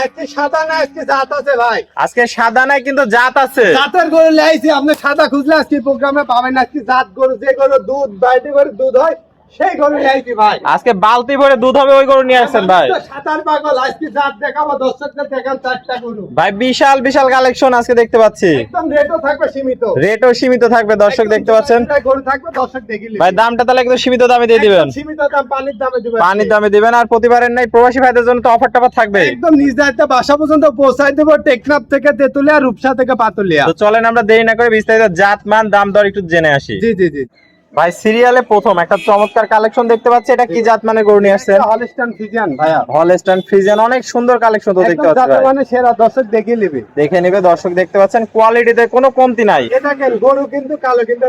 আজকে সাদা না, আজকে জাত আছে ভাই। আজকে সাদা নাই কিন্তু জাত আছে। জাতের গরু লাইছি, আপনি সাদা খুঁজলে আজকে প্রোগ্রামে পাবেন। আজকে জাত গরু, যে গরু দুধ বাড়তি করে দুধ হয় সেই গরু লাইছি ভাই। আজকে বালতি ভরে দুধ হবে ওই গরু নিয়ে আসছেন ভাই। সাতার পাগল, আজকে জাত দেখাবো দর্শকদের, দেখান 4টা গরু ভাই বিশাল বিশাল কালেকশন আজকে দেখতে পাচ্ছি। একদম রেটও থাকবে সীমিত, রেটও সীমিত থাকবে দর্শক দেখতে পাচ্ছেন। গরু থাকবে দর্শক দেখিলে ভাই দামটা তাহলে একদম সীমিত দামে দিয়ে দিবেন। সীমিত দাম, পানির দামে দিবেন। পানির দামে দিবেন। আর প্রতিবারের নাই প্রবাসী ভাইদের জন্য তো অফার টফার থাকবে। একদম নিজ দায়িত্বে বাসা পর্যন্ত পৌঁছাই দেবো, টেকনাফ থেকে তেতুলিয়া, রূপসা থেকে পাতুলিয়া। তো চলেন আমরা দেরি না করে বিস্তারিত জাত মান দাম দর একটু জেনে আসি। জি জি জি ভাই সিরিয়ালে প্রথম একটা চমৎকার কালেকশন দেখতে পাচ্ছি। এটা কি জাত মানে গরু নিয়ে আসছেন? হলস্টাইন ফ্রিজিয়ান ভাইয়া। হলস্টাইন ফ্রিজিয়ান, অনেক সুন্দর কালেকশন তো দেখতে একদম পাচ্ছি জাতের ভাই। মানে সেরা, দর্শক দেখে নেবে। দেখে নেবে দর্শক দেখতে পাচ্ছেন, কোয়ালিটিতে কোনো কমতি নাই। এটা কেন গরু কিন্তু কালো, কিন্তু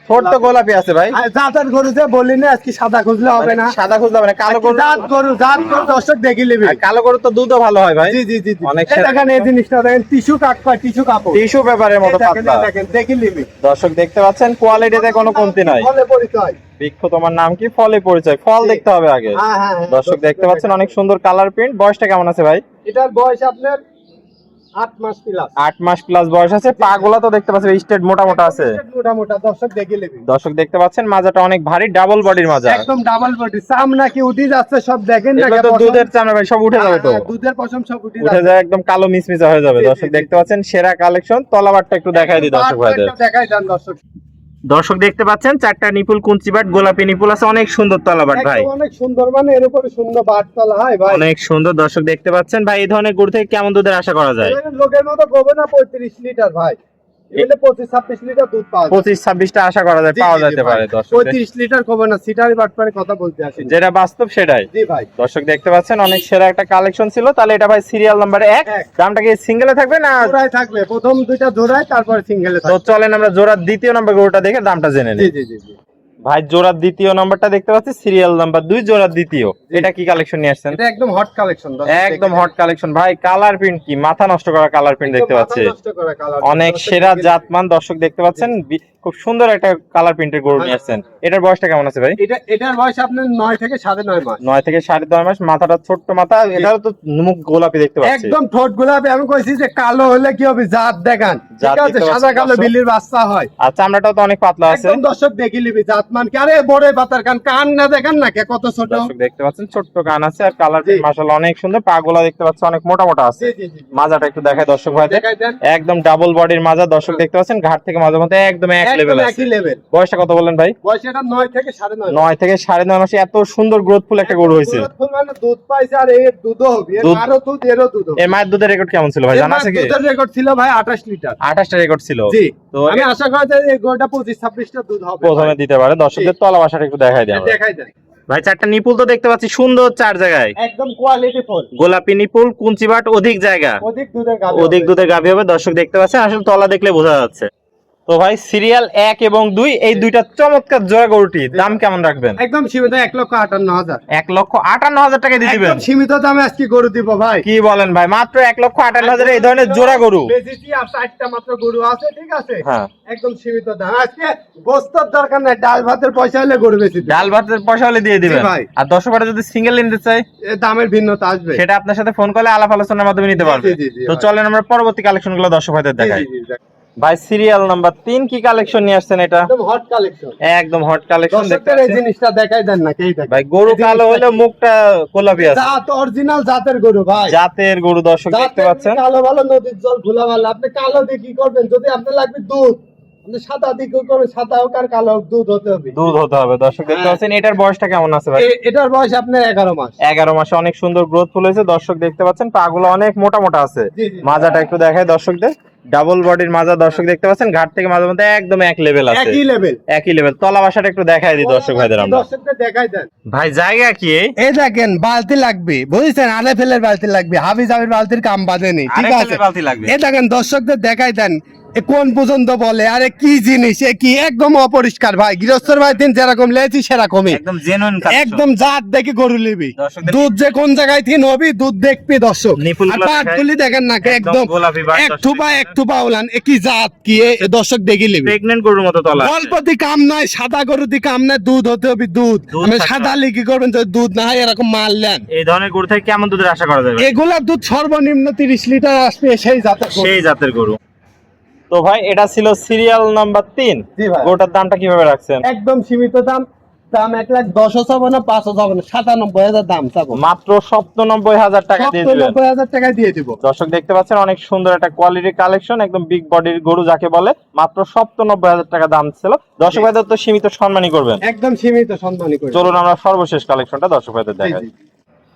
ছোট তো গোলাপি আছে ভাই। জাতের গরু যে বলি না, আজকে সাদা খুঁজলে হবে না, সাদা খুঁজতে হবে না, কালো গরু। জাত গরু, জাত গরু দর্শক দেখে নেবে। আর কালো গরু তো দুধও ভালো হয় ভাই। জি জি জি অনেক এই দেখেন, এই জিনিসটা দেখেন, টিস্যু কাপড়, টিস্যু কাপড়, টিস্যু পেপারের মতো এই দেখেন, পাতলা। এই দেখেন দেখে নেবে। দর্শক দেখতে পাচ্ছেন, কোয়ালিটিতে কোনো কমতি নাই। ফলে পরিচয়। বৃক্ষ তোমার নাম কি? ফলে পরিচয়। ফল দেখতে হবে আগে। হ্যাঁ হ্যাঁ হ্যাঁ, দর্শক দেখতে পাচ্ছেন, অনেক সুন্দর কালার প্রিন্ট। বয়সটা কেমন আছে ভাই? এটার বয়স আপনার 8 মাস প্লাস। 8 মাস প্লাস বয়স আছে। পা গুলা তো দেখতে পাচ্ছেন স্টেট মোটা মোটা আছে। মোটা মোটা, দর্শক দেখে নেবে। দর্শক দেখতে পাচ্ছেন, মাজাটা অনেক ভারী, ডাবল বডির মাজা। একদম ডাবল বডি, চাম নাকি উঠে যাচ্ছে সব দেখেন না। এগুলো তো দুধের চামড়া ভাই, সব উঠে যাবে তো। দুধের পশম সব উঠে উঠে যাচ্ছে। যায়, একদম কালো মিসমিসা হয়ে যাবে। জি, জি, দর্শক জি, দেখতে জি। পাচ্ছেন, সেরা কালেকশন। তলাবারটা একটু দেখাই দিই দর্শক ভাইদের। দেখাই দেন দর্শক। দর্শক দেখতে পাচ্ছেন, 4টা নিপুল কুঞ্চিবাট, গোলাপি নিপুল আছে, অনেক সুন্দর তলাবাট ভাই। একদম অনেক সুন্দর, মানে এর উপরে সুন্দর বাট তলা হয় ভাই। অনেক সুন্দর। দর্শক দেখতে পাচ্ছেন ভাই, এই ধরনের গরু থেকে কেমন দুধের আশা করা যায়? লোকের মতো গোবে না, 35 লিটার ভাই। এগুলো 25-26 লিটার দুধ পাওয়া যায়। 25-26টা আশা করা যায়, জি, পাওয়া জি, যেতে ভাই। পারে দর্শক। 35 লিটার গোবে না, সিটারি বাটপারে কথা বলতে আসি। যেটা বাস্তব সেটাই। জি ভাই। দর্শক দেখতে পাচ্ছেন, অনেক সেরা একটা কালেকশন ছিল। তাহলে এটা ভাই সিরিয়াল নাম্বার 1। এক। দামটা কি সিঙ্গেলে থাকবে না? জোড়ায় থাকবে, প্রথম দুইটা জোড়ায়, তারপরে সিঙ্গেলে তো থাকবে। চলেন আমরা জোড়ার দ্বিতীয় নাম্বার গরুটা দেখে দামটা জেনে জি নিই। জি জি জি। ভাই জোড়ার দ্বিতীয় নাম্বারটা দেখতে পাচ্ছি, সিরিয়াল নাম্বার 2, জোড়ার দ্বিতীয়। এটা কি কালেকশন নিয়ে আসছেন? এটা একদম হট কালেকশন, একদম হট কালেকশন ভাই। কালার প্রিন্ট কি মাথা নষ্ট করা কালার প্রিন্ট দেখতে পাচ্ছি। অনেক সেরা জাতমান। দর্শক দেখতে পাচ্ছেন, খুব সুন্দর একটা কালার প্রিন্টের গরু নিয়ে আসছেন। এটার বয়সটা কেমন আছে ভাই? এটার বয়স আপনার 9 থেকে 9.5 মাস। 9 থেকে 9.5 মাস। মাথাটা ছোট্ট মাথা। এটাও তো মুখ গোলাপি দেখতে পাচ্ছি। একদম ঠোঁট গোলাপি। আমি কইছি যে কালো হলে কি হবে, জাত দেখান। জাত ঠিক আছে, দেখতে সাদা পাচ্ছি কালো দর্শক। বিলির বাচ্চা হয়। আর চামড়াটাও তো অনেক পাতলা আছে। একদম দর্শক দেখি লিবি, জাত মান কি, আরে বড় পাতার কান, কান না দেখেন না কে কত ছোট। দর্শক দেখতে পাচ্ছেন, ছোট্ট কান আছে। আর কালার প্রিন্ট মাশাআল্লাহ অনেক সুন্দর। পাগুলা দেখতে পাচ্ছেন অনেক মোটা মোটা আছে। জি জি জি। মাজাটা একটু দেখায় দর্শক ভাইদের। দেখাই দেন। একদম ডাবল বডির মাজা। দর্শক দেখতে পাচ্ছেন, ঘাট থেকে মাঝে মধ্যে একদম এক একদম লেভেল আছে। একই লেভেল। বয়সটা কত বললেন ভাই? বয়স এটা 9 থেকে 9.5 মাস। 9 থেকে 9.5 মাসে এত সুন্দর গ্রোথফুল একটা গরু হয়েছে। দুধ মানে দুধ পাইছে, আর এর দুধও হবে, এর দুধ- আরো দুধ, এরও দুধ হবে। এর মায়ের দুধের রেকর্ড কেমন ছিল ভাই, এর জানা আছে কি? দুধের রেকর্ড ছিল ভাই 28 লিটার। 28টা রেকর্ড ছিল। জি। তো আমি আশা করি যে এই গরুটা 25-26টা দুধ হবে। প্রথমে দিতে পারে। দর্শকদের তলা বাসাটা একটু দেখাই দিই আমরা। দেখাই দেন। ভাই 4টা নিপুল তো দেখতে পাচ্ছি সুন্দর 4 জায়গায়। একদম কোয়ালিটি ফুল। গোলাপি নিপুল, কুঞ্চিবাট, অধিক জায়গা, অধিক দুধের গাভী অধিক হবে। দুধের গাভী হবে। দর্শক দেখতে পাচ্ছেন, আসলে তলা দেখলে বোঝা যাচ্ছে। তো ভাই সিরিয়াল 1 এবং 2 এই দুইটা চমৎকার জোড়া গরুটি দাম কেমন রাখবেন? একদম সীমিত 1,58,000। 1,58,000 টাকা দিয়ে দিবেন? একদম সীমিত দামে আজকে গরু দিব ভাই। কি বলেন ভাই, মাত্র 1,58,000 এই ধরনের জোড়া গরু? বেশি আর 60টা মাত্র গরু আছে, ঠিক আছে। হ্যাঁ। একদম সীমিত দাম আজকে। গোস্তের দরকার নাই, ডাল ভাতের পয়সা হলে গরু বেশি দিই। ডাল ভাতের পয়সা হলে দিয়ে দিবেন। জি ভাই। আর দর্শকরা যদি সিঙ্গেল নিতে চাই, দামের ভিন্নতা আসবে। সেটা আপনার সাথে ফোন করলে আলাপ আলোচনার মাধ্যমে নিতে পারবে। জি, জি, জি, তো ভাই। চলেন আমরা পরবর্তী কালেকশন গুলো দর্শক ভাইদের জি, দেখাই। জি, জি, ভাই সিরিয়াল নাম্বার 3 কি কালেকশন নিয়ে আসছেন এটা? একদম হট কালেকশন। একদম হট কালেকশন দেখতে দর্শকদের এই পাচ্ছেন। জিনিসটা দেখাই দেন না, কেই দেখেন। ভাই গরু এই কালো জিনিসটা হলেও কি? মুখটা গোলাপি আছে। জাত অরিজিনাল জাতের গরু ভাই। জাতের গরু দর্শক দেখতে জাতের পাচ্ছেন। কালো ভালো, নদীর জল ঘোলা ভালো। আপনি কালো দিয়ে কি করবেন? যদি আপনার লাগবে দুধ, আপনি সাদা দিয়ে কি করবেন? সাদা হোক আর কালো হোক, দুধ হতে হবে। দুধ হতে হবে। দর্শক দেখতে হ্যাঁ। পাচ্ছেন, এটার বয়সটা কেমন আছে ভাই? এটার বয়স আপনার 11 মাস। 11 মাসে অনেক সুন্দর গ্রোথ ফুল হয়েছে। দর্শক দেখতে পাচ্ছেন, পাগুলো অনেক মোটা মোটা আছে। জি, জি। মাজাটা একটু দেখায় দর্শকদের। ডাবল বডির মাজা। দর্শক দেখতে পাচ্ছেন, ঘাট থেকে মাঝে মধ্যে একদম এক লেভেল আছে। একই লেভেল। একই লেভেল। তলা বাসাটা একটু দেখাই দিই দর্শক ভাইদের আমরা। দর্শকদের দেখাই দেন। ভাই জায়গা কি? এই দেখেন, বালতি লাগবে, বুঝছেন? আড়ে ফেলের বালতি লাগবে, হাবি জাবির বালতির কাম বাজেনি, ঠিক আরেক আছে। বালতি লাগবে। এই দেখেন, দর্শকদের দেখাই দেন। এ কোন পর্যন্ত বলে আরে কি জিনিস এ কি একদম অপরিষ্কার ভাই গৃহস্থর ভাই দিন যেরকম লেছি সেরকমই একদম জেনুইন একদম জাত দেখে গরু লিবি দর্শকদের- দুধ যে কোন জায়গায় থেকে নবি দুধ দেখবি দর্শক নিপুলগুলো আর পাটগুলি দেখেন না একদম গোলাপি বাট এক থুপা উলান এ কি জাত কি এ দর্শক দেখি লিবি প্রেগন্যান্ট গরুর মতো তলা অল্প দি কাম নয় সাদা গরু দি কাম নয় দুধ হতে হবে দুধ দুধ আমি থাকতে সাদা লিখি করবেন তো দুধ না হয় এরকম মাল নেন এই ধরনের গরু থেকে কেমন দুধের আশা করা যাবে এগুলা দুধ সর্বনিম্ন 30 লিটার আসবে সেই জাতের গরু। সেই জাতের গরু। তো ভাই এটা ছিল সিরিয়াল নাম্বার 3। জি ভাই। গরুটার দামটা কিভাবে রাখছেন? একদম সীমিত দাম দাম 1,10,000 চাবো না 500 চাবো না 97,000 দাম চাবো মাত্র 97,000 টাকা দিয়ে দিবেন। 97,000 টাকা দিয়ে দিব দর্শক দেখতে পাচ্ছেন অনেক সুন্দর একটা কোয়ালিটির কালেকশন, একদম বিগ বডির গরু যাকে বলে, মাত্র 97,000 টাকা দাম ছিল। দর্শক ভাইদের তো সীমিত সম্মানই করবেন। একদম সীমিত সম্মানী করে চলুন আমরা সর্বশেষ কালেকশনটা দর্শক ভাইদের জি, দেখাই। জি।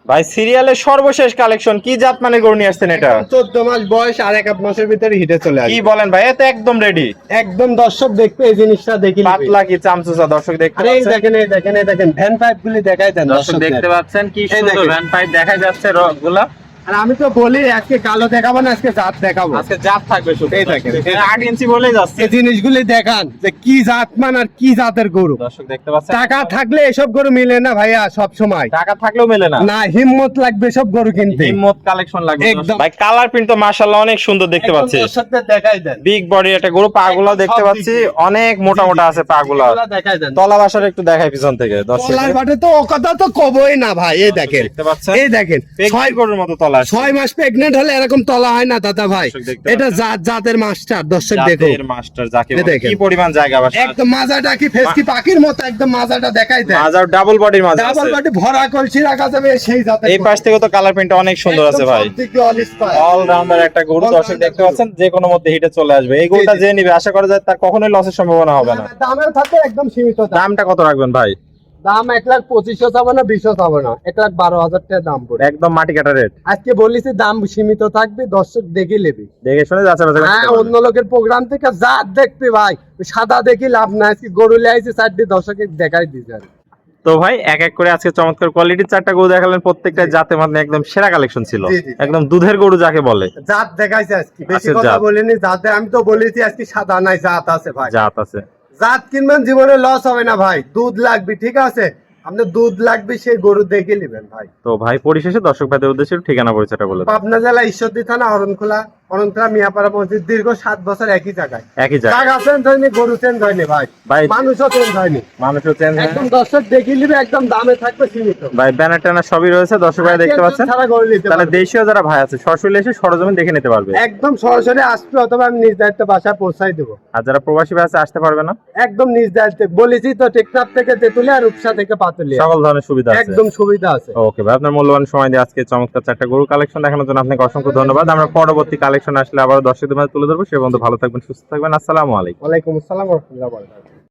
ভাই সিরিয়ালের সর্বশেষ কালেকশন কি জাত মানে গরু নিয়ে আসছেন এটা? 14 মাস বয়স আর 1 মাসের ভিতরে হিটে চলে কি আসবে বলেন ভাই, এত একদম রেডি। একদম দর্শক দেখবে এই জিনিসটা দেখি পাতলা কি চামচুচা দর্শক দেখতে আরে এই পাচ্ছেন। দেখেন এই দেখেন এই দেখেন ভ্যান পাইপ গুলি দেখাই দেন দর্শক দেখতে পাচ্ছেন কি এই সুন্দর দেখেন। ভ্যান পাইপ দেখা যাচ্ছে গুলা। আর আমি তো বলি আজকে কালো দেখাবো না আজকে জাত দেখাবো আজকে জাত থাকবে শুধু। এই দেখেন, এই 8 ইঞ্চি বলেই যাচ্ছে। এই জিনিসগুলি দেখান যে কি জাত মান আর কি জাতের গরু দর্শক দেখতে পাচ্ছেন টাকা থাকলে এসব গরু মিলে না ভাইয়া সব সময় টাকা থাকলেও মেলে না। না হিম্মত লাগবে সব গরু কিনতে হিম্মত কালেকশন লাগবে একদম। ভাই। কালার প্রিন্ট তো মাশাআল্লাহ অনেক সুন্দর দেখতে পাচ্ছি। একদম দর্শকদের দেখাই দেন বিগ বডি একটা গরু, পাগুলো একদম দেখতে সব পাচ্ছি দিক দিয়ে। অনেক মোটা মোটা আছে পাগুলো। এগুলা দেখাই দেন তলা বাসার একটু দেখাই পিছন থেকে দর্শক তলার বাটে তো ও কথা তো কবই না ভাই এই দেখেন দেখতে পাচ্ছেন এই দেখেন ছয় গরুর মতো তলা আছে। 6 মাস প্রেগনেন্ট হলে এরকম তলা হয় না দাদা ভাই দর্শক দেখতে এটা পাচ্ছেন। জাতের মাস্টার দর্শক দেখো জাতের মাস্টার যাকে এই বলে। দেখেন। কি পরিমাণ জায়গা বাসা। একদম মাজাটা কি ফেসকি পাখির মতো একদম মাজাটা দেখাই দেন মাজার ডাবল বডির মাঝে ডাবল আছে। বাটি ভরা কলসি রাখা যাবে সেই জাতের এই পাশ থেকে তো কালার প্রিন্ট অনেক সুন্দর আছে ভাই। ভাই অল রাউন্ডার একটা গরু All দর্শক rounder দেখতে গরু। পাচ্ছেন যে কোনো মধ্যে হিটে চলে আসবে। এই গরুটা জি, জি। যে নিবে আশা করা যায় তার কখনোই লসের সম্ভাবনা হবে না। দামের সাথে একদম সীমিত দাম দামটা কত রাখবেন ভাই? দাম 1,25,000 চাবো না 20 চাবো না 1,12,000 টাকা দাম পড়ে একদম মাটি কাটা রেট। আজকে বলেছি দাম সীমিত থাকবে দর্শক দেখে নেবে দেখে শুনে যাচ্ছে হ্যাঁ অন্য লোকের প্রোগ্রাম থেকে জাত দেখবে ভাই সাদা দেখি লাভ নাই আজকে গরু লাইছে 4টি দর্শকে দেখাই দিছে আর তো ভাই এক এক করে আজকে চমৎকার কোয়ালিটির 4টা গরু দেখালেন, প্রত্যেকটা জাতে মানে একদম সেরা কালেকশন ছিল। জি, জি। একদম দুধের গরু যাকে বলে। জাত দেখাইছে আজকে বেশি আজকে কথা জাত। বলিনি জাতে আমি তো বলেছি আজকে সাদা নাই জাত আছে ভাই জাত আছে। জাত কিনবেন জীবনে লস হবে না ভাই দুধ লাগবে ঠিক আছে আপনার দুধ লাগবে সেই গরু দেখে নেবেন ভাই তো ভাই পরিশেষে দর্শক ভাইদের উদ্দেশ্যে একটু ঠিকানা পরিচয়টা বলে দেন। পাবনা জেলা ঈশ্বরদী থানা অরণখোলা মিয়াপাড়া মসজিদ দীর্ঘ 7 বছর একই জায়গায় একই জায়গা টাকা চেঞ্জ হয়নি গরু চেঞ্জ হয়নি ভাই ভাই মানুষও চেঞ্জ হয়নি মানুষও চেঞ্জ একদম দর্শক দেখে নিবে একদম দামে থাকবে সীমিত ভাই ব্যানার ট্যানার সবই রয়েছে দর্শক ভাই দেখতে পাচ্ছেন। ছাড়া গরু নিতে তাহলে পারবে। দেশীয় যারা ভাই আছে সরাসরি এসে সরজমিন দেখে নিতে পারবে। একদম সরাসরি আসবে অথবা আমি নিজ দায়িত্বে বাসায় পৌঁছাই দেবো আর যারা প্রবাসী ভাই আছে আসতে পারবে না, একদম নিজ দায়িত্বে বলেছি তো টেকনাফ থেকে তেতুলিয়া আর রূপসা থেকে পাতুলিয়া সকল ধরনের সুবিধা আছে। একদম সুবিধা আছে ওকে ভাই, আপনার মূল্যবান সময় দিয়ে আজকে চমৎকার 4টা গরু কালেকশন দেখানোর জন্য আপনাকে অসংখ্য ধন্যবাদ। আমরা পরবর্তী কালেকশন আসলে আবার দর্শকদের মাঝে তুলে ধরবো। সে পর্যন্ত ভালো থাকবেন, সুস্থ থাকবেন। আসসালামু আলাইকুম। ওয়ালাইকুম আসসালাম ওয়া রাহমাতুল্লাহি ওয়া বারাকাতুহু।